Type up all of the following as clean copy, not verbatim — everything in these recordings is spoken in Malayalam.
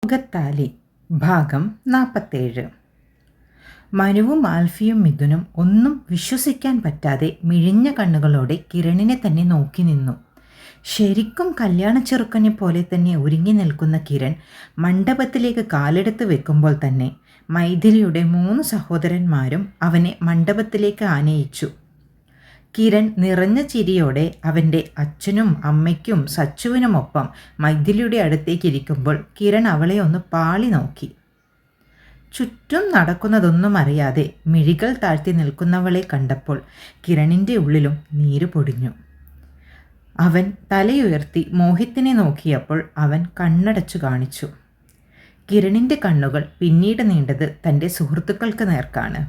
മുഖത്താലി ഭാഗം 47. മനുവും ആൽഫിയും മിഥുനും ഒന്നും വിശ്വസിക്കാൻ പറ്റാതെ മിഴിഞ്ഞ കണ്ണുകളോടെ കിരണിനെ തന്നെ നോക്കി നിന്നു. ശരിക്കും കല്യാണ ചെറുക്കനെ പോലെ തന്നെ ഒരുങ്ങി നിൽക്കുന്ന കിരൺ മണ്ഡപത്തിലേക്ക് കാലെടുത്ത് വെക്കുമ്പോൾ തന്നെ മൈഥിലിയുടെ 3 സഹോദരന്മാരും അവനെ മണ്ഡപത്തിലേക്ക് ആനയിച്ചു. കിരൺ നിറഞ്ഞ ചിരിയോടെ അവൻ്റെ അച്ഛനും അമ്മയ്ക്കും സച്ചുവിനുമൊപ്പം മൈഥിലിയുടെ അടുത്തേക്കിരിക്കുമ്പോൾ കിരൺ അവളെ ഒന്ന് പാളി നോക്കി. ചുറ്റും നടക്കുന്നതൊന്നും അറിയാതെ മിഴികൾ താഴ്ത്തി നിൽക്കുന്നവളെ കണ്ടപ്പോൾ കിരണിൻ്റെ ഉള്ളിലും നീര് പൊടിഞ്ഞു. അവൻ തലയുയർത്തി മോഹിത്തിനെ നോക്കിയപ്പോൾ അവൻ കണ്ണടച്ചു കാണിച്ചു. കിരണിൻ്റെ കണ്ണുകൾ പിന്നീട് നീണ്ടത് തൻ്റെ സുഹൃത്തുക്കൾക്ക് നേർക്കാണ്.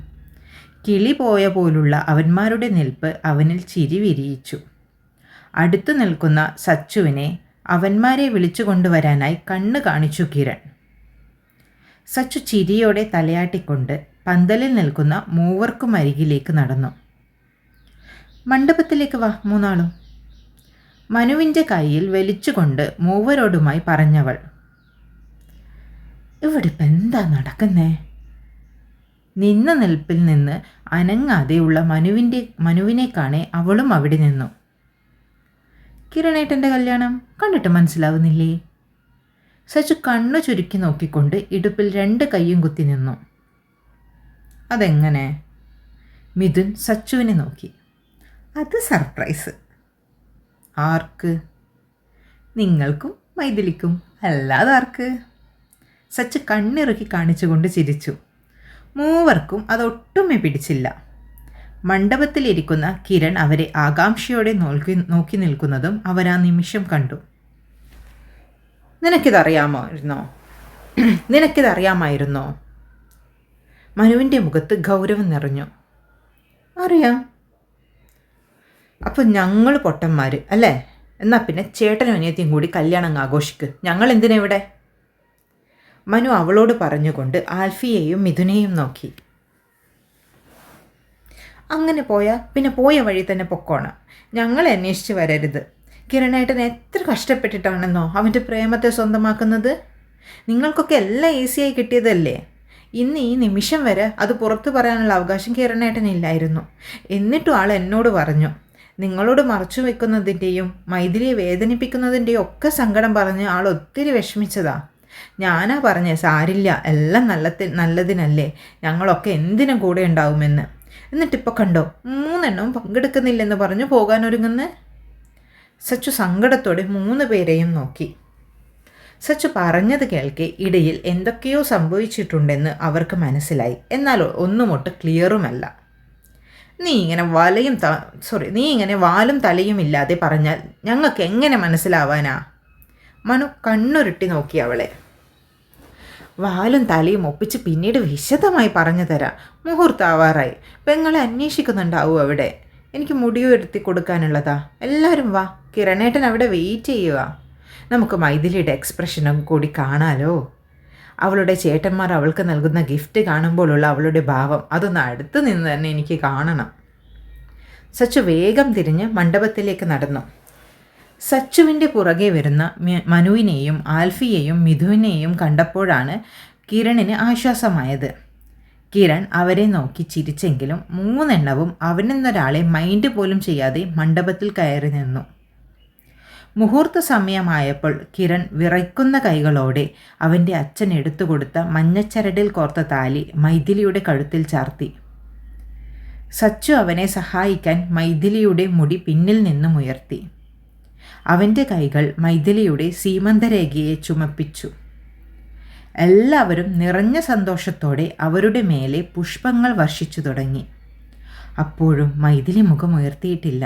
കിളി പോയ പോലുള്ള അവന്മാരുടെ നിൽപ്പ് അവനിൽ ചിരി വിരിയിച്ചു. അടുത്തു നിൽക്കുന്ന സച്ചുവിനെ അവന്മാരെ വിളിച്ചു കൊണ്ടുവരാനായി കണ്ണ് കാണിച്ചു കിരൺ. സച്ചു ചിരിയോടെ തലയാട്ടിക്കൊണ്ട് പന്തലിൽ നിൽക്കുന്ന മൂവർക്കും അരികിലേക്ക് നടന്നു. മണ്ഡപത്തിലേക്ക് വാ മൂന്നാളും, മനുവിൻ്റെ കയ്യിൽ വലിച്ചുകൊണ്ട് മൂവരോടുമായി പറഞ്ഞവൾ. ഇവിടെ ഇപ്പം എന്താ നടക്കുന്നേ? നിന്ന നിൽപ്പിൽ നിന്ന് അനങ്ങാതെയുള്ള മനുവിനെ കാണെ അവളും അവിടെ നിന്നു. കിരണേട്ടൻ്റെ കല്യാണം കണ്ടിട്ട് മനസ്സിലാവുന്നില്ലേ? സച്ചു കണ്ണു ചുരുക്കി നോക്കിക്കൊണ്ട് ഇടുപ്പിൽ 2 കൈയും കുത്തി നിന്നു. അതെങ്ങനെ? മിഥുൻ സച്ചുവിനെ നോക്കി. അത് സർപ്രൈസ്. ആർക്ക്? നിങ്ങൾക്കും മൈഥിലിക്കും, അല്ലാതെ ആർക്ക്? സച്ചു കണ്ണിറുക്കി കാണിച്ചുകൊണ്ട് ചിരിച്ചു. മൂവർക്കും അതൊട്ടുമേ പിടിച്ചില്ല. മണ്ഡപത്തിലിരിക്കുന്ന കിരൺ അവരെ ആകാംക്ഷയോടെ നോക്കി നിൽക്കുന്നതും അവരാ നിമിഷം കണ്ടു. നിനക്കിതറിയാമായിരുന്നോ? മനുവിൻ്റെ മുഖത്ത് ഗൗരവം നിറഞ്ഞു. അറിയാം. അപ്പോൾ ഞങ്ങൾ പൊട്ടന്മാർ അല്ലേ? എന്നാൽ പിന്നെ ചേട്ടനും അനിയത്തിയും കൂടി കല്യാണം ആഘോഷിക്ക്. ഞങ്ങൾ എന്തിനാ ഇവിടെ? മനു അവളോട് പറഞ്ഞുകൊണ്ട് ആൽഫിയെയും മിഥുനെയും നോക്കി. അങ്ങനെ പോയാൽ പിന്നെ പോയ വഴി തന്നെ പൊക്കോണം. ഞങ്ങളെ അന്വേഷിച്ച് വരരുത്. കിരണേട്ടൻ എത്ര കഷ്ടപ്പെട്ടിട്ടാണെന്നോ അവൻ്റെ പ്രേമത്തെ സ്വന്തമാക്കുന്നത്. നിങ്ങൾക്കൊക്കെ എല്ലാം ഈസിയായി കിട്ടിയതല്ലേ? ഇന്ന് ഈ നിമിഷം വരെ അത് പുറത്തു പറയാനുള്ള അവകാശം കിരണേട്ടനില്ലായിരുന്നു. എന്നിട്ടും ആൾ എന്നോട് പറഞ്ഞു. നിങ്ങളോട് മറച്ചു വെക്കുന്നതിൻ്റെയും മൈഥിലിയെ വേദനിപ്പിക്കുന്നതിൻ്റെയും ഒക്കെ സങ്കടം പറഞ്ഞ് ആൾ ഒത്തിരി വിഷമിച്ചതാ. ഞാനാ പറഞ്ഞേ സാരില്ല, എല്ലാം നല്ലതിനല്ലേ, ഞങ്ങളൊക്കെ എന്തിനും കൂടെ ഉണ്ടാവുമെന്ന്. എന്നിട്ടിപ്പോൾ കണ്ടോ 3 എണ്ണവും പങ്കെടുക്കുന്നില്ലെന്ന് പറഞ്ഞു പോകാനൊരുങ്ങുന്നേ. സച്ചു സങ്കടത്തോടെ 3 പേരെയും നോക്കി. സച്ചു പറഞ്ഞത് കേൾക്കെ ഇടയിൽ എന്തൊക്കെയോ സംഭവിച്ചിട്ടുണ്ടെന്ന് അവർക്ക് മനസ്സിലായി. എന്നാൽ ഒന്നുമൊട്ട് ക്ലിയറുമല്ല. നീ ഇങ്ങനെ വാലും തലയും ഇല്ലാതെ പറഞ്ഞാൽ ഞങ്ങൾക്ക് എങ്ങനെ മനസ്സിലാവാനാ? മനു കണ്ണുരുട്ടി നോക്കി അവളെ. വാലും തലയും ഒപ്പിച്ച് പിന്നീട് വിശദമായി പറഞ്ഞു തരാം. മുഹൂർത്താവാറായി. പെങ്ങളെ അന്വേഷിക്കുന്നുണ്ടാവും അവിടെ. എനിക്ക് മുടിയുയർത്തി കൊടുക്കാനുള്ളതാ. എല്ലാവരും വാ, കിരണേട്ടൻ അവിടെ വെയിറ്റ് ചെയ്യുക. നമുക്ക് മൈഥിലിയുടെ എക്സ്പ്രഷനും കൂടി കാണാലോ. അവളുടെ ചേട്ടന്മാർ അവൾക്ക് നൽകുന്ന ഗിഫ്റ്റ് കാണുമ്പോഴുള്ള അവളുടെ ഭാവം അതൊന്ന് അടുത്ത് നിന്ന് തന്നെ എനിക്ക് കാണണം. സച്ചു വേഗം തിരിഞ്ഞ് മണ്ഡപത്തിലേക്ക് നടന്നു. സച്ചുവിൻ്റെ പുറകെ വരുന്ന മനുവിനെയും ആൽഫിയെയും മിഥുവിനെയും കണ്ടപ്പോഴാണ് കിരണിന് ആശ്വാസമായത്. കിരൺ അവരെ നോക്കി ചിരിച്ചെങ്കിലും 3 എണ്ണവും അവനെന്നൊരാളെ മൈൻഡ് പോലും ചെയ്യാതെ മണ്ഡപത്തിൽ കയറി നിന്നു. മുഹൂർത്ത സമയമായപ്പോൾ കിരൺ വിറയ്ക്കുന്ന കൈകളോടെ അവൻ്റെ അച്ഛൻ എടുത്തുകൊടുത്ത മഞ്ഞച്ചരടിൽ കോർത്ത താലി മൈഥിലിയുടെ കഴുത്തിൽ ചാർത്തി. സച്ചു അവനെ സഹായിക്കാൻ മൈഥിലിയുടെ മുടി പിന്നിൽ നിന്നും ഉയർത്തി. അവൻ്റെ കൈകൾ മൈഥിലിയുടെ സീമന്തരേഖയെ ചുമപ്പിച്ചു. എല്ലാവരും നിറഞ്ഞ സന്തോഷത്തോടെ അവരുടെ മേലെ പുഷ്പങ്ങൾ വർഷിച്ചു തുടങ്ങി. അപ്പോഴും മൈഥിലി മുഖമുയർത്തിയിട്ടില്ല.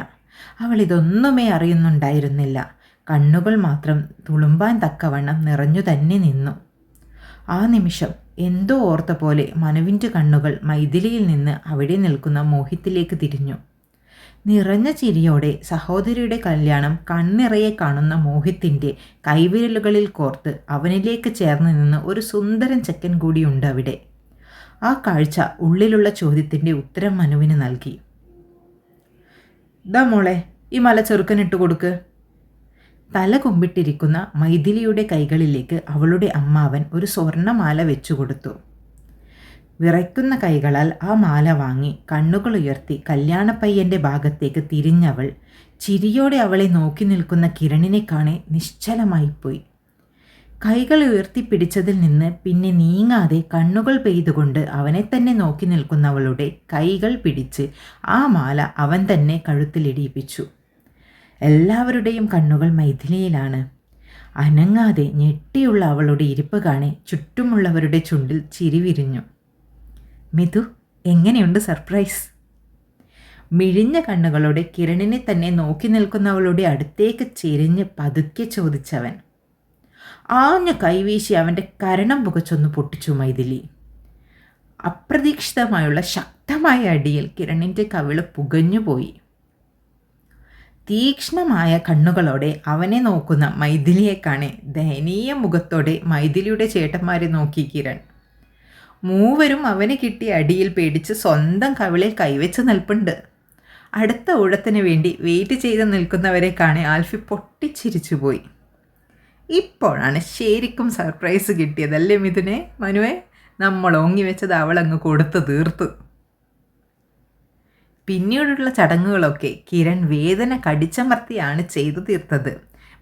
അവൾ ഇതൊന്നുമേ അറിയുന്നുണ്ടായിരുന്നില്ല. കണ്ണുകൾ മാത്രം തുളുമ്പാൻ തക്കവണ്ണം നിറഞ്ഞു തന്നെ നിന്നു. ആ നിമിഷം എന്തോ ഓർത്ത പോലെ മനുവിൻ്റെ കണ്ണുകൾ മൈഥിലിയിൽ നിന്ന് അവിടെ നിൽക്കുന്ന മോഹിത്തിലേക്ക് തിരിഞ്ഞു. നിറഞ്ഞ ചിരിയോടെ സഹോദരിയുടെ കല്യാണം കണ്ണിറയെ കാണുന്ന മോഹിത്തിൻ്റെ കൈവിരലുകളിൽ കോർത്ത് അവനിലേക്ക് ചേർന്ന് നിന്ന് ഒരു സുന്ദരൻ ചെക്കൻ കൂടിയുണ്ട് അവിടെ. ആ കാഴ്ച ഉള്ളിലുള്ള ചോദ്യത്തിൻ്റെ ഉത്തരം മനുവിന് നൽകി. ദാ മോളെ, ഈ മല ചെറുക്കനിട്ട് കൊടുക്ക്. തല കുമ്പിട്ടിരിക്കുന്ന മൈഥിലിയുടെ കൈകളിലേക്ക് അവളുടെ അമ്മാവൻ ഒരു സ്വർണ്ണമാല വെച്ചു കൊടുത്തു. വിറയ്ക്കുന്ന കൈകളാൽ ആ മാല വാങ്ങി കണ്ണുകൾ ഉയർത്തി കല്യാണപ്പയ്യൻ്റെ ഭാഗത്തേക്ക് തിരിഞ്ഞവൾ ചിരിയോടെ അവളെ നോക്കി നിൽക്കുന്ന കിരണിനെ കാണെ നിശ്ചലമായിപ്പോയി. കൈകൾ ഉയർത്തിപ്പിടിച്ചതിൽ നിന്ന് പിന്നെ നീങ്ങാതെ കണ്ണുകൾ പെയ്തുകൊണ്ട് അവനെ തന്നെ നോക്കി നിൽക്കുന്നവളുടെ കൈകൾ പിടിച്ച് ആ മാല അവൻ തന്നെ കഴുത്തിലിടിയിപ്പിച്ചു. എല്ലാവരുടെയും കണ്ണുകൾ മൈഥിലിയിലാണ്. അനങ്ങാതെ ഞെട്ടിയുള്ള അവളുടെ ഇരിപ്പ് കാണെ ചുറ്റുമുള്ളവരുടെ ചുണ്ടിൽ ചിരി വിരിഞ്ഞു. മിഥു, എങ്ങനെയുണ്ട് സർപ്രൈസ്? മിഴിഞ്ഞ കണ്ണുകളോടെ കിരണിനെ തന്നെ നോക്കി നിൽക്കുന്നവളുടെ അടുത്തേക്ക് ചെരിഞ്ഞ് പതുക്കെ ചോദിച്ചവൻ. ആഞ്ഞ കൈവീശി അവൻ്റെ കരണം പുകച്ചൊന്ന് പൊട്ടിച്ചു മൈഥിലി. അപ്രതീക്ഷിതമായുള്ള ശക്തമായ അടിയിൽ കിരണിൻ്റെ കവിള് പുകഞ്ഞുപോയി. തീക്ഷ്ണമായ കണ്ണുകളോടെ അവനെ നോക്കുന്ന മൈഥിലിയെ കാണെ ദയനീയ മുഖത്തോടെ മൈഥിലിയുടെ ചേട്ടന്മാരെ നോക്കി കിരൺ. മൂവരും അവന് കിട്ടിയ അടിയിൽ പേടിച്ച് സ്വന്തം കവിളിൽ കൈവച്ച് നിൽപ്പുണ്ട്. അടുത്ത ഊഴത്തിന് വേണ്ടി വെയിറ്റ് ചെയ്ത് നിൽക്കുന്നവരെ കാണെ ആൽഫി പൊട്ടിച്ചിരിച്ചുപോയി. ഇപ്പോഴാണ് ശരിക്കും സർപ്രൈസ് കിട്ടിയതല്ലേ മിഥുനെ? മനുവേ, നമ്മൾ ഓങ്ങി വെച്ചത് അവളങ്ങ് കൊടുത്തു തീർത്തു. പിന്നീടുള്ള ചടങ്ങുകളൊക്കെ കിരൺ വേദന കടിച്ചമർത്തിയാണ് ചെയ്തു തീർത്തത്.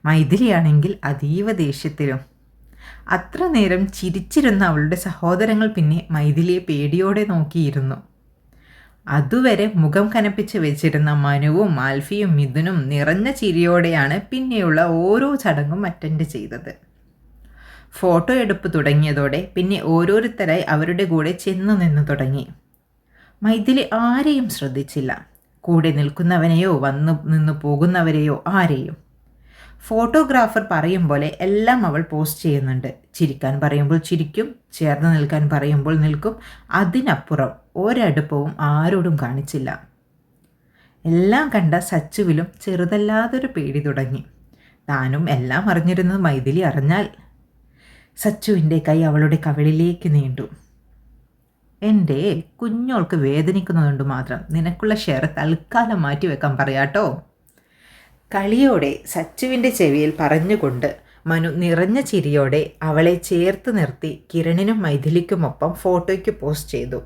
മൈഥിലിയാണെങ്കിൽ അതീവ ദേഷ്യത്തിലും. അത്ര നേരം ചിരിച്ചിരുന്ന അവളുടെ സഹോദരങ്ങൾ പിന്നെ മൈഥിലിയെ പേടിയോടെ നോക്കിയിരുന്നു. അതുവരെ മുഖം കനപ്പിച്ച് വെച്ചിരുന്ന മനുവും ആൽഫിയും മിഥുനും നിറഞ്ഞ ചിരിയോടെയാണ് പിന്നെയുള്ള ഓരോ ചടങ്ങും അറ്റൻഡ് ചെയ്തത്. ഫോട്ടോ എടുപ്പ് തുടങ്ങിയതോടെ പിന്നെ ഓരോരുത്തരായി അവരുടെ കൂടെ ചെന്നു നിന്ന് തുടങ്ങി. മൈഥിലി ആരെയും ശ്രദ്ധിച്ചില്ല. കൂടെ നിൽക്കുന്നവനെയോ വന്നു നിന്ന് പോകുന്നവരെയോ ആരെയും. ഫോട്ടോഗ്രാഫർ പറയും പോലെ എല്ലാം അവൾ പോസ്റ്റ് ചെയ്യുന്നുണ്ട്. ചിരിക്കാൻ പറയുമ്പോൾ ചിരിക്കും, ചേർന്ന് നിൽക്കാൻ പറയുമ്പോൾ നിൽക്കും. അതിനപ്പുറം ഒരടുപ്പവും ആരോടും കാണിച്ചില്ല. എല്ലാം കണ്ട സച്ചുവിലും ചെറുതല്ലാതൊരു പേടി തുടങ്ങി. താനും എല്ലാം അറിഞ്ഞിരുന്നത് മൈഥിലി അറിഞ്ഞാൽ. സച്ചുവിൻ്റെ കൈ അവളുടെ കവിളിലേക്ക് നീണ്ടു. എൻ്റെ കുഞ്ഞോൾക്ക് വേദനിക്കുന്നതുകൊണ്ട് മാത്രം നിനക്കുള്ള ഷെയർ തൽക്കാലം മാറ്റി വെക്കാൻ പറയാട്ടോ. കളിയോടെ സച്ചുവിൻ്റെ ചെവിയിൽ പറഞ്ഞുകൊണ്ട് മനു നിറഞ്ഞ ചിരിയോടെ അവളെ ചേർത്ത് നിർത്തി കിരണിനും മൈഥിലിക്കുമൊപ്പം ഫോട്ടോയ്ക്ക് പോസ്റ്റ് ചെയ്തു.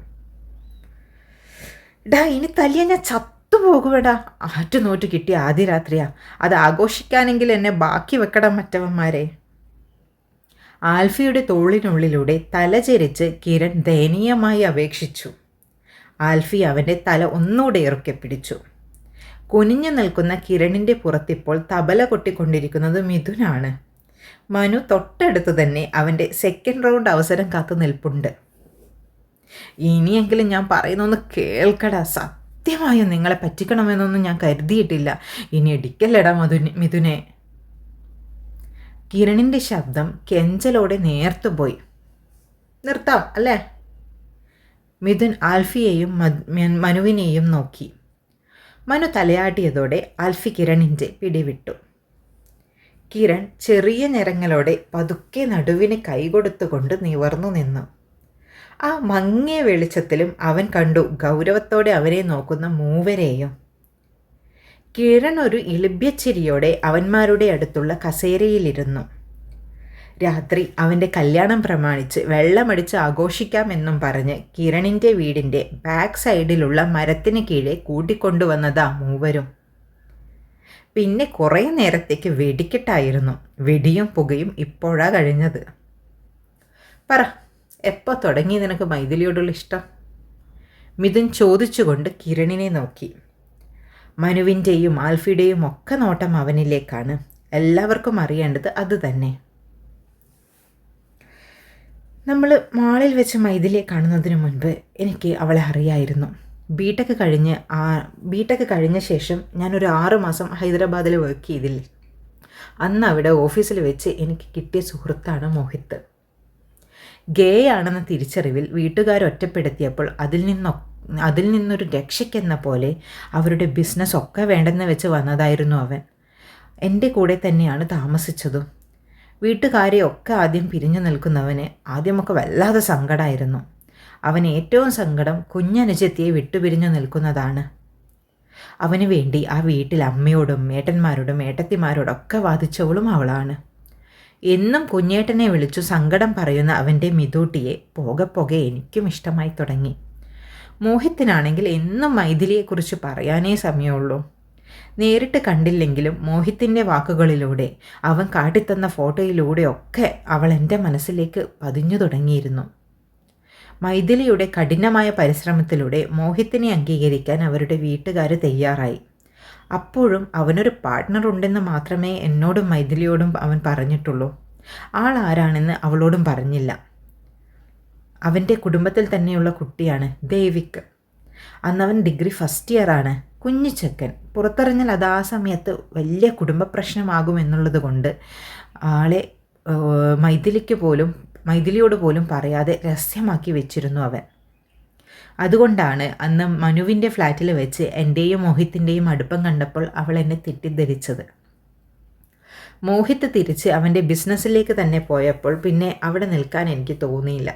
ഡാ, ഇനി തല്ലിയ ഞാൻ ചത്തുപോകുവടാ. ആറ്റുനോറ്റ് കിട്ടിയ ആദ്യ രാത്രിയാ. അത് ആഘോഷിക്കാനെങ്കിൽ എന്നെ ബാക്കി വെക്കണം മറ്റവന്മാരെ. ആൽഫിയുടെ തോളിനുള്ളിലൂടെ തലചെരിച്ച് കിരൺ ദയനീയമായി അപേക്ഷിച്ചു. ആൽഫി അവൻ്റെ തല ഒന്നുകൂടെ ഇറുക്കെ പിടിച്ചു. കുനിഞ്ഞു നിൽക്കുന്ന കിരണിൻ്റെ പുറത്തിപ്പോൾ തബല കൊട്ടിക്കൊണ്ടിരിക്കുന്നത് മിഥുനാണ്. മനു തൊട്ടടുത്ത് തന്നെ അവൻ്റെ സെക്കൻഡ് റൗണ്ട് അവസരം കാത്തു നിൽപ്പുണ്ട്. ഇനിയെങ്കിലും ഞാൻ പറയുന്നൊന്ന് കേൾക്കടാ. സത്യമായും നിങ്ങളെ പറ്റിക്കണമെന്നൊന്നും ഞാൻ കരുതിയിട്ടില്ല. ഇനി ഇടിക്കല്ലടാ മിഥുനെ. കിരണിൻ്റെ ശബ്ദം കെഞ്ചലോടെ നേർത്തുപോയി. നിർത്താം അല്ലേ? മിഥുൻ ആൽഫിയെയും മനുവിനെയും നോക്കി. മനു തലയാട്ടിയതോടെ ആൽഫി കിരണിൻ്റെ പിടിവിട്ടു. കിരൺ ചെറിയ ഞരങ്ങളോടെ പതുക്കെ നടുവിന് കൈകൊടുത്തുകൊണ്ട് നിവർന്നു നിന്നു. ആ മങ്ങിയ വെളിച്ചത്തിലും അവൻ കണ്ടു ഗൗരവത്തോടെ അവരെ നോക്കുന്ന മൂവരെയും. കിരൺ ഒരു ഇളിഭ്യച്ചിരിയോടെ അവന്മാരുടെ അടുത്തുള്ള കസേരയിലിരുന്നു. രാത്രി അവൻ്റെ കല്യാണം പ്രമാണിച്ച് വെള്ളമടിച്ച് ആഘോഷിക്കാമെന്നും പറഞ്ഞ് കിരണിൻ്റെ വീടിൻ്റെ ബാക്ക് സൈഡിലുള്ള മരത്തിന് കീഴെ കൂട്ടിക്കൊണ്ടുവന്നതാ മൂവരും. പിന്നെ കുറേ നേരത്തേക്ക് വെടിക്കെട്ടായിരുന്നു. വെടിയും പുകയും ഇപ്പോഴാ കഴിഞ്ഞത്. പറ, എപ്പോൾ തുടങ്ങി നിനക്ക് മൈഥിലിയോടുള്ള ഇഷ്ടം? മിഥുൻ ചോദിച്ചുകൊണ്ട് കിരണിനെ നോക്കി. മനുവിൻ്റെയും ആൽഫിയുടെയും ഒക്കെ നോട്ടം അവനിലേക്കാണ്. എല്ലാവർക്കും അറിയേണ്ടത് അത് തന്നെ. നമ്മൾ മാളിൽ വെച്ച് മൈഥിലിയെ കാണുന്നതിന് മുൻപ് എനിക്ക് അവളെ അറിയായിരുന്നു. ബിടെക് കഴിഞ്ഞ ശേഷം ഞാനൊരു 6 മാസം ഹൈദരാബാദിൽ വർക്ക് ചെയ്തില്ലേ. അന്ന് അവിടെ ഓഫീസിൽ വെച്ച് എനിക്ക് കിട്ടിയ സുഹൃത്താണ് മോഹിത്ത്. ഗേ ആണെന്ന തിരിച്ചറിവിൽ വീട്ടുകാർ ഒറ്റപ്പെടുത്തിയപ്പോൾ അതിൽ നിന്നൊരു രക്ഷയ്ക്കെന്ന പോലെ അവരുടെ ബിസിനസ് ഒക്കെ വേണ്ടെന്ന് വെച്ച് വന്നതായിരുന്നു അവൻ. എൻ്റെ കൂടെ തന്നെയാണ് താമസിച്ചതും. വീട്ടുകാരെ ഒക്കെ ആദ്യം പിരിഞ്ഞു നിൽക്കുന്നവന് ആദ്യമൊക്കെ വല്ലാതെ സങ്കടമായിരുന്നു. അവന് ഏറ്റവും സങ്കടം കുഞ്ഞനുജത്തിയെ വിട്ടുപിരിഞ്ഞു നിൽക്കുന്നതാണ്. അവന് വേണ്ടി ആ വീട്ടിൽ അമ്മയോടും ഏട്ടന്മാരോടും ഏട്ടത്തിമാരോടൊക്കെ വാദിച്ചവളും അവളാണ്. എന്നും കുഞ്ഞേട്ടനെ വിളിച്ചു സങ്കടം പറയുന്ന അവൻ്റെ മിതൂട്ടിയെ പോകെ പോകെ എനിക്കും ഇഷ്ടമായി തുടങ്ങി. മോഹിത്തിനാണെങ്കിൽ എന്നും മൈഥിലിയെക്കുറിച്ച് പറയാനേ സമയമുള്ളൂ. നേരിട്ട് കണ്ടില്ലെങ്കിലും മോഹിത്തിൻ്റെ വാക്കുകളിലൂടെ അവൻ കാട്ടിത്തന്ന ഫോട്ടോയിലൂടെയൊക്കെ അവൾ എൻ്റെ മനസ്സിലേക്ക് പതിഞ്ഞു തുടങ്ങിയിരുന്നു. മൈഥിലിയുടെ കഠിനമായ പരിശ്രമത്തിലൂടെ മോഹിത്തിനെ അംഗീകരിക്കാൻ അവരുടെ വീട്ടുകാർ തയ്യാറായി. അപ്പോഴും അവനൊരു പാർട്ട്ണർ ഉണ്ടെന്ന് മാത്രമേ എന്നോടും മൈഥിലിയോടും അവൻ പറഞ്ഞിട്ടുള്ളൂ. ആൾ ആരാണെന്ന് അവളോടും പറഞ്ഞില്ല. അവൻ്റെ കുടുംബത്തിൽ തന്നെയുള്ള കുട്ടിയാണ് ദേവിക്ക്. അന്നവൻ ഡിഗ്രി ഫസ്റ്റ് ഇയറാണ്. കുഞ്ഞു ചെക്കൻ. പുറത്തിറങ്ങാൽ അത് ആ സമയത്ത് വലിയ കുടുംബ പ്രശ്നമാകുമെന്നുള്ളത് കൊണ്ട് ആളെ മൈഥിലിയോട് പോലും പറയാതെ രഹസ്യമാക്കി വെച്ചിരുന്നു അവൻ. അതുകൊണ്ടാണ് അന്ന് മനുവിൻ്റെ ഫ്ലാറ്റിൽ വെച്ച് എൻ്റെയും മോഹിത്തിൻ്റെയും അടുപ്പം കണ്ടപ്പോൾ അവൾ എന്നെ തെറ്റിദ്ധരിച്ചത്. മോഹിത്ത് തിരിച്ച് അവൻ്റെ ബിസിനസ്സിലേക്ക് തന്നെ പോയപ്പോൾ പിന്നെ അവിടെ നിൽക്കാൻ എനിക്ക് തോന്നിയില്ല.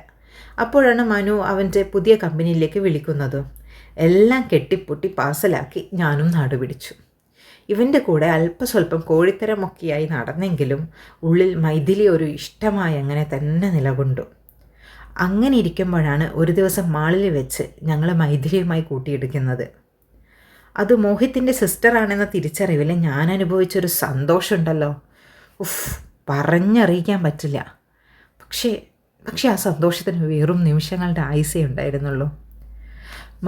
അപ്പോഴാണ് മനു അവൻ്റെ പുതിയ കമ്പനിയിലേക്ക് വിളിക്കുന്നത്. എല്ലാം കെട്ടിപ്പൊട്ടി പാർസലാക്കി ഞാനും നാടുപിടിച്ചു. ഇവൻ്റെ കൂടെ അല്പസ്വല്പം കോഴിത്തരമൊക്കെയായി നടന്നെങ്കിലും ഉള്ളിൽ മൈഥിലി ഒരു ഇഷ്ടമായി അങ്ങനെ തന്നെ നിലകൊണ്ടു. അങ്ങനെ ഇരിക്കുമ്പോഴാണ് ഒരു ദിവസം മാളിൽ വെച്ച് ഞങ്ങൾ മൈഥിലിയുമായി കൂട്ടിയെടുക്കുന്നത്. അത് മോഹിത്തിൻ്റെ സിസ്റ്ററാണെന്ന തിരിച്ചറിവിൽ ഞാൻ അനുഭവിച്ചൊരു സന്തോഷമുണ്ടല്ലോ, പറഞ്ഞറിയിക്കാൻ പറ്റില്ല. പക്ഷേ ആ സന്തോഷത്തിന് വെറും നിമിഷങ്ങളുടെ ആയുസേ ഉണ്ടായിരുന്നുള്ളൂ.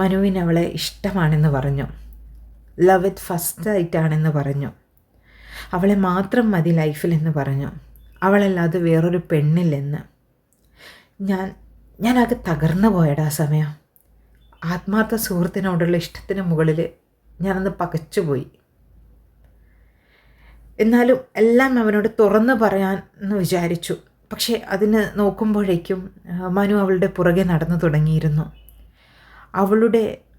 മനുവിന് അവളെ ഇഷ്ടമാണെന്ന് പറഞ്ഞു. ലവ് ഇറ്റ് ഫസ്റ്റ് ആയിട്ടാണെന്ന് പറഞ്ഞു. അവളെ മാത്രം മതി ലൈഫിലെന്ന് പറഞ്ഞു. അവളല്ലാതെ വേറൊരു പെണ്ണില്ലെന്ന്. ഞാനാകെ തകർന്നു പോയടാ സമയം. ആത്മാർത്ഥ സുഹൃത്തിനോടുള്ള ഇഷ്ടത്തിന് മുകളിൽ ഞാനന്ന് പകച്ചുപോയി. എന്നാലും എല്ലാം അവനോട് തുറന്നു പറയാമെന്ന് വിചാരിച്ചു. പക്ഷേ അതിന് നോക്കുമ്പോഴേക്കും മനു അവളുടെ പുറകെ നടന്നു തുടങ്ങിയിരുന്നു.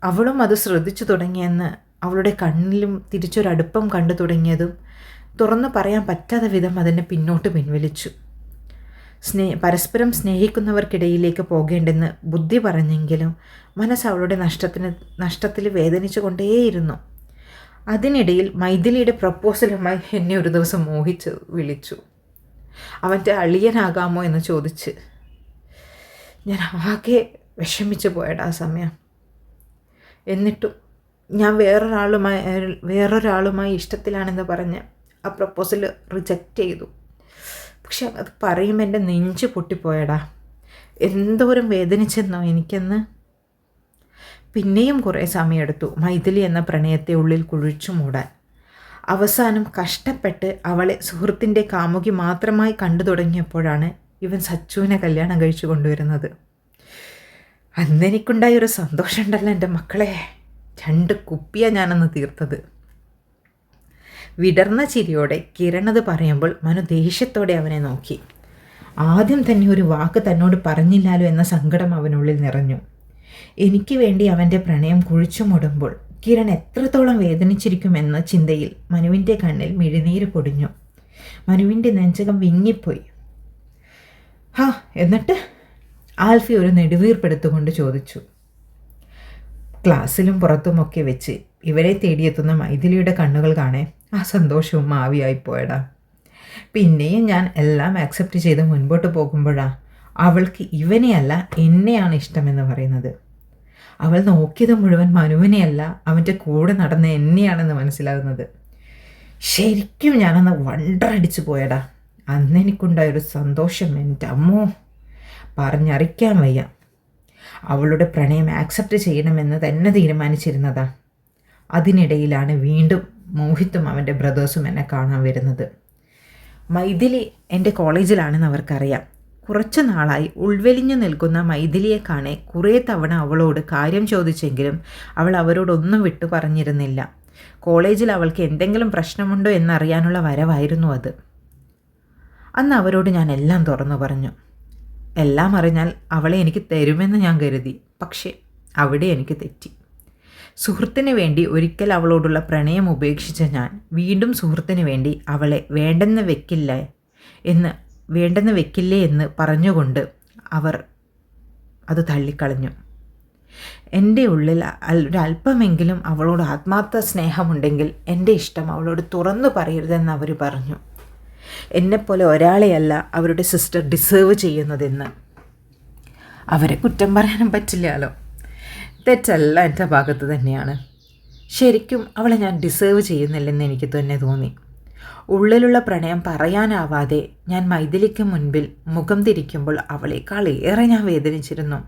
അവളും അത് ശ്രദ്ധിച്ചു തുടങ്ങിയെന്ന് അവളുടെ കണ്ണിലും തിരിച്ചൊരടുപ്പം കണ്ടു തുടങ്ങിയതും തുറന്നു പറയാൻ പറ്റാത്ത വിധം അതിനെ പിന്നോട്ട് പിൻവലിച്ചു. പരസ്പരം സ്നേഹിക്കുന്നവർക്കിടയിലേക്ക് പോകേണ്ടെന്ന് ബുദ്ധി പറഞ്ഞെങ്കിലും മനസ്സ് അവളുടെ നഷ്ടത്തിൽ വേദനിച്ചു കൊണ്ടേയിരുന്നു. അതിനിടയിൽ മൈഥിലിയുടെ പ്രപ്പോസലുമായി എന്നെ ഒരു ദിവസം മോഹിച്ച് വിളിച്ചു. അവൻ്റെ അളിയനാകാമോ എന്ന് ചോദിച്ച്. ഞാൻ ആകെ വിഷമിച്ചു പോയടാ ആ സമയം. എന്നിട്ടും ഞാൻ വേറൊരാളുമായി ഇഷ്ടത്തിലാണെന്ന് പറഞ്ഞ് ആ പ്രപ്പോസൽ റിജക്റ്റ് ചെയ്തു. പക്ഷെ അത് പറയുമ്പോൾ എൻ്റെ നെഞ്ച് പൊട്ടിപ്പോയടാ. എന്തോരം വേദനിച്ചെന്നോ എനിക്കെന്ന്. പിന്നെയും കുറേ സമയമെടുത്തു മൈഥിലി എന്ന പ്രണയത്തെ ഉള്ളിൽ കുഴിച്ചു മൂടാൻ. അവസാനം കഷ്ടപ്പെട്ട് അവളെ സുഹൃത്തിൻ്റെ കാമുകി മാത്രമായി കണ്ടു തുടങ്ങിയപ്പോഴാണ് ഇവൻ സച്ചുവിനെ കല്യാണം കഴിച്ചു കൊണ്ടുവരുന്നത്. അന്നെനിക്കുണ്ടായൊരു സന്തോഷമുണ്ടല്ലോ എൻ്റെ മക്കളെ. 2 കുപ്പിയാണ് ഞാനന്ന് തീർത്തത്. വിടർന്ന ചിരിയോടെ കിരണത് പറയുമ്പോൾ മനു ദേഷ്യത്തോടെ അവനെ നോക്കി. ആദ്യം തന്നെ ഒരു വാക്ക് തന്നോട് പറഞ്ഞില്ലാലോ എന്ന സങ്കടം അവനുള്ളിൽ നിറഞ്ഞു. എനിക്ക് വേണ്ടി അവൻ്റെ പ്രണയം കുഴിച്ചു മൂടുമ്പോൾ കിരൺ എത്രത്തോളം വേദനിച്ചിരിക്കുമെന്ന ചിന്തയിൽ മനുവിൻ്റെ കണ്ണിൽ മിഴിനീര് പൊടിഞ്ഞു. മനുവിൻ്റെ നെഞ്ചകം വിങ്ങിപ്പോയി. എന്നിട്ട് ആൽഫി ഒരു നെടുവീർപ്പെടുത്തുകൊണ്ട് ചോദിച്ചു. ക്ലാസ്സിലും പുറത്തുമൊക്കെ വെച്ച് ഇവരെ തേടിയെത്തുന്ന മൈഥിലിയുടെ കണ്ണുകൾ കാണേ ആ സന്തോഷവും ആവിയായിപ്പോയടാ. പിന്നെയും ഞാൻ എല്ലാം ആക്സെപ്റ്റ് ചെയ്ത് മുൻപോട്ട് പോകുമ്പോഴാണ് അവൾക്ക് ഇവനെയല്ല എന്നെയാണ് ഇഷ്ടമെന്ന് പറയുന്നത്. അവൾ നോക്കിയത് മുഴുവൻ മനുവിനെയല്ല അവൻ്റെ കൂടെ നടന്ന എന്നെയാണെന്ന് മനസ്സിലാകുന്നത്. ശരിക്കും ഞാനന്ന് വണ്ടറടിച്ചു പോയടാ. അന്നെനിക്കുണ്ടായൊരു സന്തോഷം എൻ്റെ അമ്മോ പറഞ്ഞറിയിക്കാൻ വയ്യ. അവളുടെ പ്രണയം ആക്സെപ്റ്റ് ചെയ്യണമെന്ന് തന്നെ തീരുമാനിച്ചിരുന്നതാ. അതിനിടയിലാണ് വീണ്ടും മോഹിത്തും അവൻ്റെ ബ്രദേഴ്സും എന്നെ കാണാൻ വരുന്നത്. മൈഥിലി എൻ്റെ കോളേജിലാണെന്ന് അവർക്കറിയാം. കുറച്ചു നാളായി ഉൾവെലിഞ്ഞു നിൽക്കുന്ന മൈഥിലിയെ കാണെ കുറേ തവണ അവളോട് കാര്യം ചോദിച്ചെങ്കിലും അവൾ അവരോടൊന്നും വിട്ടു പറഞ്ഞിരുന്നില്ല. കോളേജിൽ അവൾക്ക് എന്തെങ്കിലും പ്രശ്നമുണ്ടോ എന്നറിയാനുള്ള വരവായിരുന്നു അത്. അന്ന് അവരോട് ഞാൻ എല്ലാം തുറന്നു പറഞ്ഞു. എല്ലാം അറിഞ്ഞാൽ അവളെ എനിക്ക് തരുമെന്ന് ഞാൻ കരുതി. പക്ഷേ അവിടെ എനിക്ക് തെറ്റി. സുഹൃത്തിന് വേണ്ടി ഒരിക്കൽ അവളോടുള്ള പ്രണയം ഉപേക്ഷിച്ച ഞാൻ വീണ്ടും സുഹൃത്തിന് വേണ്ടി അവളെ വേണ്ടെന്ന് വെക്കില്ലേ എന്ന് പറഞ്ഞുകൊണ്ട് അവർ അത് തള്ളിക്കളഞ്ഞു. എൻ്റെ ഉള്ളിൽ ഒരല്പമെങ്കിലും അവളോട് ആത്മാർത്ഥ സ്നേഹമുണ്ടെങ്കിൽ എൻ്റെ ഇഷ്ടം അവളോട് തുറന്നു പറയരുതെന്ന് അവർ പറഞ്ഞു. എന്നെപ്പോലെ ഒരാളെയല്ല അവരുടെ സിസ്റ്റർ ഡിസേർവ് ചെയ്യുന്നതെന്ന്. അവരെ കുറ്റം പറയാനും പറ്റില്ലല്ലോ. തെറ്റല്ല എൻ്റെ ഭാഗത്ത് തന്നെയാണ്. ശരിക്കും അവളെ ഞാൻ ഡിസേർവ് ചെയ്യുന്നില്ലെന്ന് എനിക്ക് തന്നെ തോന്നി. ഉള്ളിലുള്ള പ്രണയം പറയാനാവാതെ ഞാൻ മൈഥിലിക്ക് മുൻപിൽ മുഖം തിരിക്കുമ്പോൾ അവളെക്കാൾ ഏറെ ഞാൻ വേദനിച്ചിരുന്നു.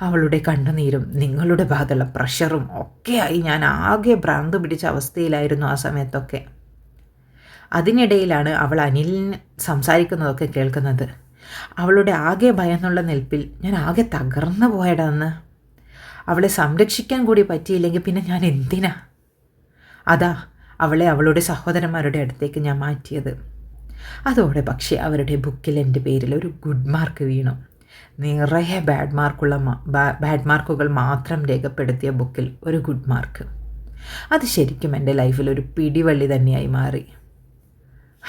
അവളുടെ കണ്ണുനീരും നിങ്ങളുടെ ഭാഗത്തുള്ള പ്രഷറും ഒക്കെയായി ഞാൻ ആകെ ഭ്രാന്ത് പിടിച്ച അവസ്ഥയിലായിരുന്നു ആ സമയത്തൊക്കെ. അതിനിടയിലാണ് അവൾ അനിലിന് സംസാരിക്കുന്നതൊക്കെ കേൾക്കുന്നത്. അവളുടെ ആകെ ഭയന്നുള്ള നിൽപ്പിൽ ഞാൻ ആകെ തകർന്നു പോയടാന്ന്. അവളെ സംരക്ഷിക്കാൻ കൂടി പറ്റിയില്ലെങ്കിൽ പിന്നെ ഞാൻ എന്തിനാ? അതാ അവളെ അവളുടെ സഹോദരന്മാരുടെ അടുത്തേക്ക് ഞാൻ മാറ്റിയത്. അതോടെ പക്ഷേ അവരുടെ ബുക്കിൽ എൻ്റെ പേരിൽ ഒരു ഗുഡ് മാർക്ക് വീണു. നിറയെ ബാഡ് മാർക്കുകൾ മാത്രം രേഖപ്പെടുത്തിയ ബുക്കിൽ ഒരു ഗുഡ് മാർക്ക്. അത് ശരിക്കും എൻ്റെ ലൈഫിൽ ഒരു പിടിവള്ളി തന്നെയായി മാറി.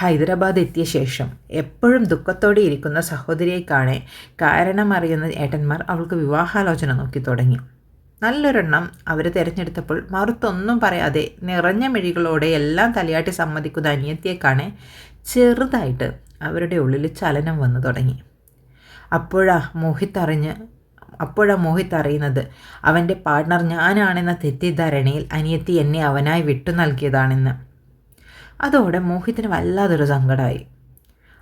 ഹൈദരാബാദ് എത്തിയ ശേഷം എപ്പോഴും ദുഃഖത്തോടെ ഇരിക്കുന്ന സഹോദരിയെ കാണെ കാരണമറിയുന്ന ഏട്ടന്മാർ അവൾക്ക് വിവാഹാലോചന നോക്കി തുടങ്ങി. നല്ലൊരെണ്ണം അവർ തിരഞ്ഞെടുത്തപ്പോൾ മറുത്തൊന്നും പറയാതെ നിറഞ്ഞ മിഴികളോടെ എല്ലാം തലയാട്ടി സമ്മതിക്കുന്ന അനിയത്തിയെ കാണെ ചെറുതായിട്ട് അവരുടെ ഉള്ളിൽ ചലനം വന്നു തുടങ്ങി. അപ്പോഴാ മോഹിത് അറിയുന്നത് അവൻ്റെ പാർട്ട്ണർ ഞാനാണെന്ന തെറ്റിദ്ധാരണയിൽ അനിയത്തി എന്നെ അവനായി വിട്ടു നൽകിയതാണെന്ന്. അതോടെ മോഹിത്തിന് വല്ലാതൊരു സങ്കടമായി.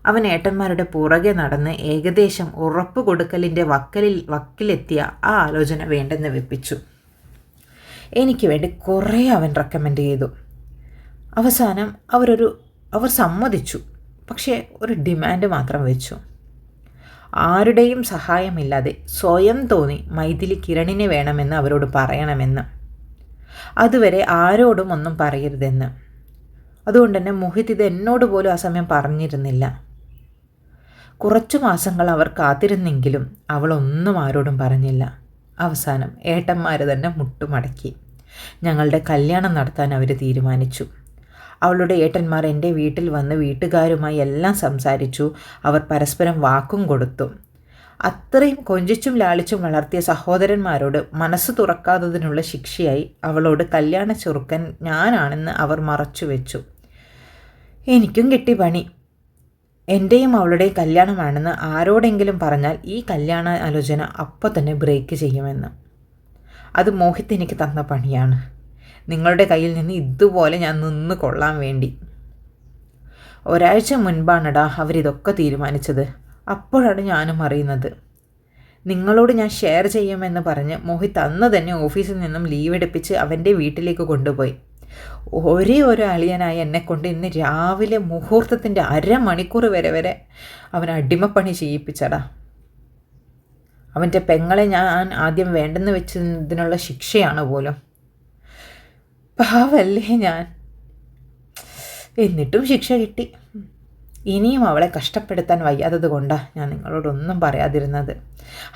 അവൻ ഏട്ടന്മാരുടെ പുറകെ നടന്ന് ഏകദേശം ഉറപ്പ് കൊടുക്കലിൻ്റെ വക്കിലെത്തിയ ആ ആലോചന വേണ്ടെന്ന് വെപ്പിച്ചു. എനിക്ക് വേണ്ടി കുറേ അവൻ റെക്കമെൻഡ് ചെയ്തു. അവസാനം അവർ സമ്മതിച്ചു. പക്ഷേ ഒരു ഡിമാൻഡ് മാത്രം വെച്ചു. ആരുടെയും സഹായമില്ലാതെ സ്വയം തോന്നി മൈഥിലി കിരണിനെ വേണമെന്ന് അവരോട് പറയണമെന്ന്. അതുവരെ ആരോടും ഒന്നും പറയരുതെന്ന്. അതുകൊണ്ട് തന്നെ മോഹിത് ഇത് എന്നോട് പോലും ആ സമയം പറഞ്ഞിരുന്നില്ല. കുറച്ചു മാസങ്ങൾ അവർ കാത്തിരുന്നെങ്കിലും അവളൊന്നും ആരോടും പറഞ്ഞില്ല. അവസാനം ഏട്ടന്മാർ തന്നെ മുട്ടുമടക്കി. ഞങ്ങളുടെ കല്യാണം നടത്താൻ അവർ തീരുമാനിച്ചു. അവളുടെ ഏട്ടന്മാർ എൻ്റെ വീട്ടിൽ വന്ന് വീട്ടുകാരുമായി എല്ലാം സംസാരിച്ചു. അവർ പരസ്പരം വാക്കും കൊടുത്തു. അത്രയും കൊഞ്ചിച്ചും ലാളിച്ചും വളർത്തിയ സഹോദരന്മാരോട് മനസ്സ് തുറക്കാത്തതിനുള്ള ശിക്ഷയായി അവളോട് കല്യാണ ചെറുക്കൻ ഞാനാണെന്ന് അവർ മറച്ചു വെച്ചു. എനിക്കും കിട്ടി പണി. എൻ്റെയും അവളുടെയും കല്യാണമാണെന്ന് ആരോടെങ്കിലും പറഞ്ഞാൽ ഈ കല്യാണ ആലോചന അപ്പോൾ തന്നെ ബ്രേക്ക് ചെയ്യുമെന്ന്. അത് മോഹിത് എനിക്ക് തന്ന പണിയാണ്. നിങ്ങളുടെ കയ്യിൽ നിന്ന് ഇതുപോലെ ഞാൻ നിന്ന് കൊള്ളാൻ വേണ്ടി. ഒരാഴ്ച മുൻപാണടാ അവരിതൊക്കെ തീരുമാനിച്ചത്. അപ്പോഴാണ് ഞാനും അറിയുന്നത്. നിങ്ങളോട് ഞാൻ ഷെയർ ചെയ്യുമെന്ന് പറഞ്ഞ് മോഹിത് അന്ന് തന്നെ ഓഫീസിൽ നിന്നും ലീവ് എടുപ്പിച്ച് അവൻ്റെ വീട്ടിലേക്ക് കൊണ്ടുപോയി. ഒരേ ഒരു അളിയനായി എന്നെക്കൊണ്ട് ഇന്ന് രാവിലെ മുഹൂർത്തത്തിൻ്റെ അരമണിക്കൂർ വരെ അവൻ അടിമപ്പണി ചെയ്യിപ്പിച്ചടാ. അവൻ്റെ പെങ്ങളെ ഞാൻ ആദ്യം വേണ്ടെന്ന് വെച്ചതിനുള്ള ശിക്ഷയാണ് പോലും. പാവല്ലേ ഞാൻ. എന്നിട്ടും ശിക്ഷ കിട്ടി. ഇനിയും അവളെ കഷ്ടപ്പെടുത്താൻ വയ്യാത്തത് കൊണ്ടാണ് ഞാൻ നിങ്ങളോടൊന്നും പറയാതിരുന്നത്.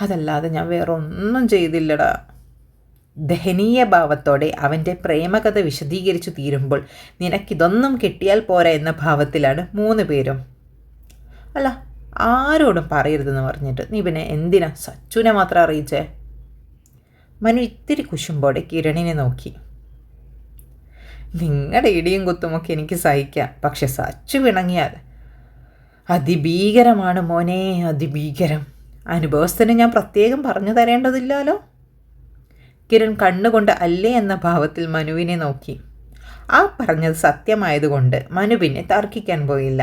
അതല്ലാതെ ഞാൻ വേറെ ഒന്നും ചെയ്തില്ലടാ. ദയനീയ ഭാവത്തോടെ അവൻ്റെ പ്രേമകഥ വിശദീകരിച്ചു തീരുമ്പോൾ നിനക്കിതൊന്നും കിട്ടിയാൽ പോരാ എന്ന ഭാവത്തിലാണ് 3 പേരും. അല്ല, ആരോടും പറയരുതെന്ന് പറഞ്ഞിട്ട് നീ പിന്നെ എന്തിനാ സച്ചുവിനെ മാത്രം അറിയിച്ചേ? മനു ഇത്തിരി കുശുമ്പോടെ കിരണിനെ നോക്കി. നിങ്ങളുടെ ഇടിയും കുത്തുമൊക്കെ എനിക്ക് സഹിക്കാം. പക്ഷെ സച്ചു പിണങ്ങിയാൽ അതിഭീകരമാണ് മോനെ, അതിഭീകരം. അനുഭവസ്ഥന് ഞാൻ പ്രത്യേകം പറഞ്ഞു തരേണ്ടതില്ലല്ലോ. കിരൺ കണ്ണുകൊണ്ട് അല്ലേ എന്ന ഭാവത്തിൽ മനുവിനെ നോക്കി. ആ പറഞ്ഞത് സത്യമായതുകൊണ്ട് മനു പിന്നെ തർക്കിക്കാൻ പോയില്ല.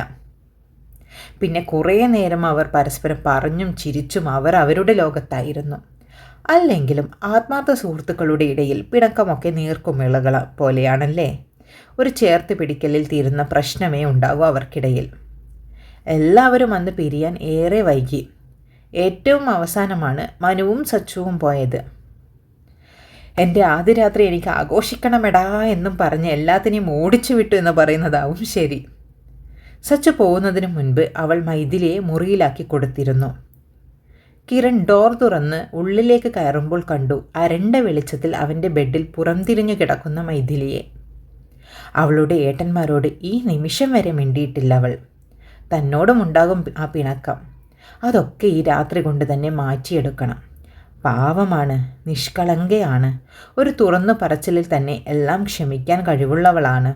പിന്നെ കുറേ നേരം അവർ പരസ്പരം പറഞ്ഞും ചിരിച്ചും അവരുടെ ലോകത്തായിരുന്നു. അല്ലെങ്കിലും ആത്മാർത്ഥ സുഹൃത്തുക്കളുടെ ഇടയിൽ പിണക്കമൊക്കെ നീർക്കുമിളകൾ പോലെയാണല്ലേ. ഒരു ചേർത്ത് പിടിക്കലിൽ തീരുന്ന പ്രശ്നമേ ഉണ്ടാകൂ അവർക്കിടയിൽ. എല്ലാവരും അന്ന് പിരിയാൻ ഏറെ വൈകി. ഏറ്റവും അവസാനമാണ് മനുവും സച്ചുവും പോയത്. എൻ്റെ ആദ്യ രാത്രി എനിക്ക് ആഘോഷിക്കണമെടാ എന്നും പറഞ്ഞ് എല്ലാത്തിനെയും ഓടിച്ചു വിട്ടു എന്ന് പറയുന്നതാവും ശരി. സച്ചു പോകുന്നതിന് മുൻപ് അവൾ മൈഥിലിയെ മുറിയിലാക്കി കൊടുത്തിരുന്നു. കിരൺ ഡോർ തുറന്ന് ഉള്ളിലേക്ക് കയറുമ്പോൾ കണ്ടു അരണ്ട വെളിച്ചത്തിൽ അവൻ്റെ ബെഡിൽ പുറംതിരിഞ്ഞു കിടക്കുന്ന മൈഥിലിയെ. അവളുടെ ഏട്ടന്മാരോട് ഈ നിമിഷം വരെ മിണ്ടിയിട്ടില്ല അവൾ. തന്നോടും ഉണ്ടാകും ആ പിണക്കം. അതൊക്കെ ഈ രാത്രി കൊണ്ട് തന്നെ മാറ്റിയെടുക്കണം. പാവമാണ്, നിഷ്കളങ്കയാണ്. ഒരു തുറന്നു പറച്ചിലിൽ തന്നെ എല്ലാം ക്ഷമിക്കാൻ കഴിവുള്ളവളാണ്.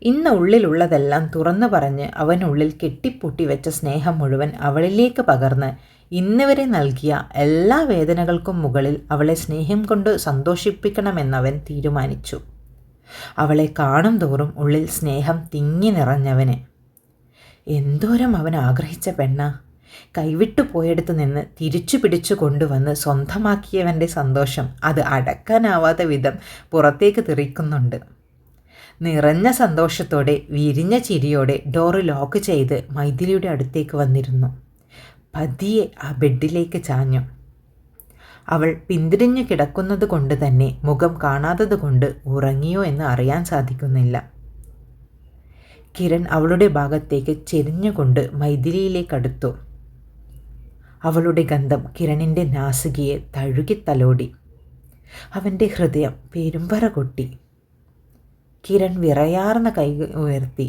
ഇന്ന് ഉള്ളിലുള്ളതെല്ലാം തുറന്നു പറഞ്ഞ് അവനുള്ളിൽ കെട്ടിപ്പൂട്ടി വെച്ച സ്നേഹം മുഴുവൻ അവളിലേക്ക് പകർന്ന് ഇന്ന് വരെ നൽകിയ എല്ലാ വേദനകൾക്കും മുകളിൽ അവളെ സ്നേഹം കൊണ്ട് സന്തോഷിപ്പിക്കണമെന്നവൻ തീരുമാനിച്ചു. അവളെ കാണും തോറും ഉള്ളിൽ സ്നേഹം തിങ്ങി നിറഞ്ഞവന്. എന്തോരം അവൻ ആഗ്രഹിച്ച പെണ്ണ! കൈവിട്ടു പോയെടുത്തു നിന്ന് തിരിച്ചു പിടിച്ചു കൊണ്ടുവന്ന് സ്വന്തമാക്കിയവൻ്റെ സന്തോഷം അത് അടക്കാനാവാത്ത വിധം പുറത്തേക്ക് തെറിക്കുന്നുണ്ട്. നിറഞ്ഞ സന്തോഷത്തോടെ വിരിഞ്ഞ ചിരിയോടെ ഡോറ് ലോക്ക് ചെയ്ത് മൈഥിലിയുടെ അടുത്തേക്ക് വന്നിരുന്നു. പതിയെ ആ ബെഡിലേക്ക് ചാഞ്ഞു. അവൾ പിന്തിരിഞ്ഞു കിടക്കുന്നത് കൊണ്ട് തന്നെ മുഖം കാണാത്തത് കൊണ്ട് ഉറങ്ങിയോ എന്ന് അറിയാൻ സാധിക്കുന്നില്ല. കിരൺ അവളുടെ ഭാഗത്തേക്ക് ചെരിഞ്ഞുകൊണ്ട് മൈഥിലിയിലേക്കടുത്തു. അവളുടെ ഗന്ധം കിരണിൻ്റെ നാസികയെ തഴുകിത്തലോടി. അവൻ്റെ ഹൃദയം പെരുമ്പറ കൊട്ടി. കിരൺ വിറയാർന്ന കൈ ഉയർത്തി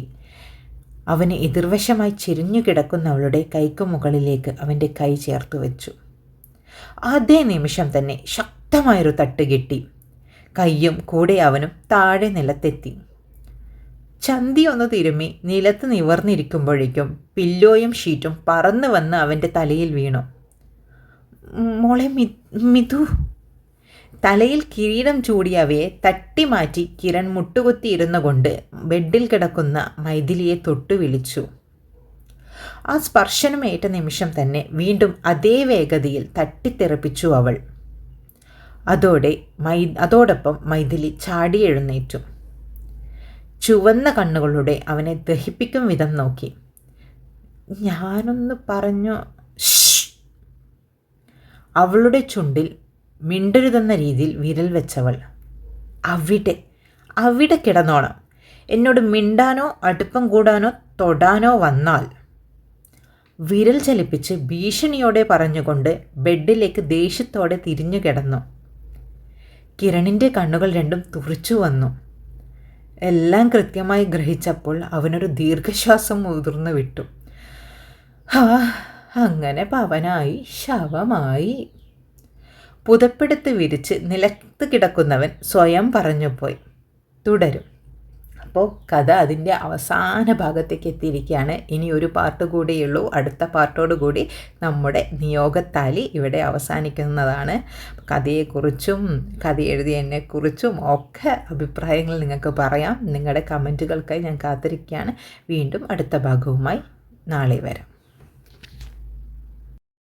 അവന് എതിർവശമായി ചെരിഞ്ഞു കിടക്കുന്ന അവളുടെ കൈക്ക് മുകളിലേക്ക് അവൻ്റെ കൈ ചേർത്ത് വെച്ചു. അതേ നിമിഷം തന്നെ ശക്തമായൊരു തട്ട് കിട്ടി. കയ്യും കൂടെ അവനും താഴെ നിലത്തെത്തി. ചന്തി ഒന്ന് തിരുമ്മി നിലത്ത് നിവർന്നിരിക്കുമ്പോഴേക്കും പില്ലോയും ഷീറ്റും പറന്നു വന്ന് അവൻ്റെ തലയിൽ വീണു. മോളെ മിഥു. തലയിൽ കിരീടം ചൂടിയവയെ തട്ടിമാറ്റി കിരൺ മുട്ടുകുത്തിയിരുന്നു കൊണ്ട് ബെഡിൽ കിടക്കുന്ന മൈഥിലിയെ തൊട്ടു വിളിച്ചു. ആ സ്പർശനമേറ്റ നിമിഷം തന്നെ വീണ്ടും അതേ വേഗതയിൽ തട്ടിത്തെറിപ്പിച്ചു അവൾ. അതോടൊപ്പം മൈഥിലി ചാടി എഴുന്നേറ്റു. ചുവന്ന കണ്ണുകളുടെ അവനെ ദഹിപ്പിക്കും വിധം നോക്കി. ഞാനൊന്ന് പറഞ്ഞു. അവളുടെ ചുണ്ടിൽ മിണ്ടരുതെന്ന രീതിയിൽ വിരൽ വെച്ചവൾ. അവിടെ കിടന്നോണം. എന്നോട് മിണ്ടാനോ അടുപ്പം കൂടാനോ തൊടാനോ വന്നാൽ. വിരൽ ചലിപ്പിച്ച് ഭീഷണിയോടെ പറഞ്ഞുകൊണ്ട് ബെഡിലേക്ക് ദേഷ്യത്തോടെ തിരിഞ്ഞു കിടന്നു. കിരണിൻ്റെ കണ്ണുകൾ രണ്ടും തുറിച്ചു വന്നു. എല്ലാം കൃത്യമായി ഗ്രഹിച്ചപ്പോൾ അവനൊരു ദീർഘശ്വാസം മുതിർന്നു വിട്ടു. അങ്ങനെ പവനായി ശവമായി. പുതപ്പെടുത്ത് വിരിച്ച് നിലത്ത് കിടക്കുന്നവൻ സ്വയം പറഞ്ഞുപോയി. തുടരും. അപ്പോൾ കഥ അതിൻ്റെ അവസാന ഭാഗത്തേക്ക് എത്തിയിരിക്കുകയാണ്. ഇനി ഒരു പാർട്ട് കൂടിയുള്ളൂ. അടുത്ത പാർട്ടോട് കൂടി നമ്മുടെ നിയോഗത്താലി ഇവിടെ അവസാനിക്കുന്നതാണ്. കഥയെക്കുറിച്ചും കഥ എഴുതിയതിനെക്കുറിച്ചും ഒക്കെ അഭിപ്രായങ്ങൾ നിങ്ങൾക്ക് പറയാം. നിങ്ങളുടെ കമൻറ്റുകൾക്കായി ഞാൻ കാത്തിരിക്കുകയാണ്. വീണ്ടും അടുത്ത ഭാഗവുമായി നാളെ വരാം.